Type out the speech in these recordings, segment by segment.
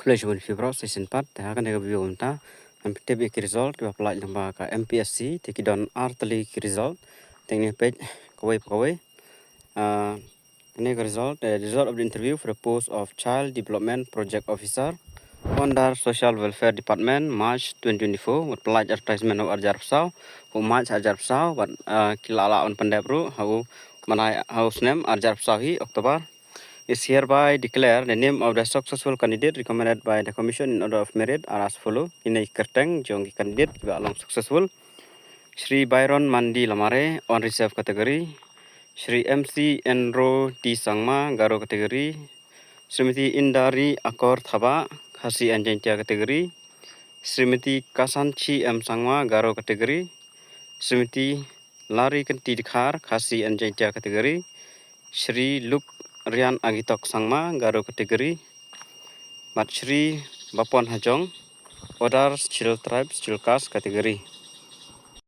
College Fibro Season 4 akan ada video unta MPTB ki result ki apply lamba ka MPSC tiki don artli ki result tengni page kawai ini result of the interview for the post of Child Development Project Officer under Social Welfare Department March 2024 with apply advertisement of arjar psau March arjar psau but kilala on pendebru manai house name arjar psau hi Oktober is hereby declare the name of the successful candidate recommended by the Commission in order of merit are as follow. Ini kerteng jong candidate juga along successful. Shri Byron Mandi Lamare on reserve category. Shri MC Enro T Sangma Garo category. Srimati Indari Akor Thaba Khasi Anjantia category. Srimati Kasanchi M Sangma Garo category. Srimati Lari Kenti Dikhar Khasi Anjantia category. Shri Luke Rian Agitok Sangma Garo category. Matshri Bapon Hajong Others Chill Tribes Chill Caste category.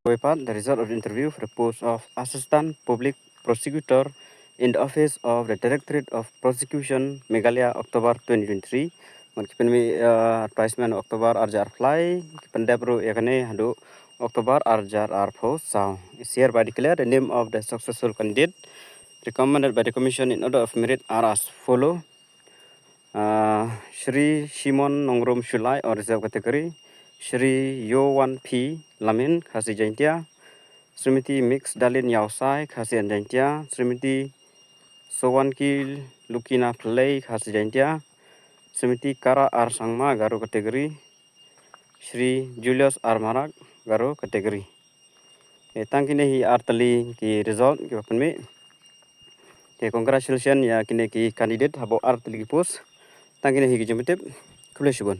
The result of the interview for the post of Assistant Public Prosecutor in the Office of the Directorate of Prosecution Meghalaya October 2023. Mungkin advertisement October arjar fly pendapro yakane hadu October arjar arpo sao is hereby declare the name of the successful candidate recommended by the Commission in order of merit are as follow. Shri Shimon Nongrum Shulai or reserve category. Shri Yowan P. Lamin Khasi Jaintia. Srimati Mix Dalin Yausai Khasi Jaintia. Srimati Sowanki Lukina Play Khasi Jaintia. Srimati Kara R. Sangma Garo category. Shri Julius R. Marak Garo category. Tangkine hi artali ki result ki papenmi. Congratulations ya kini ki candidate habo artali ki post. Tangkine hi ki jemitip. Kuliah syukun.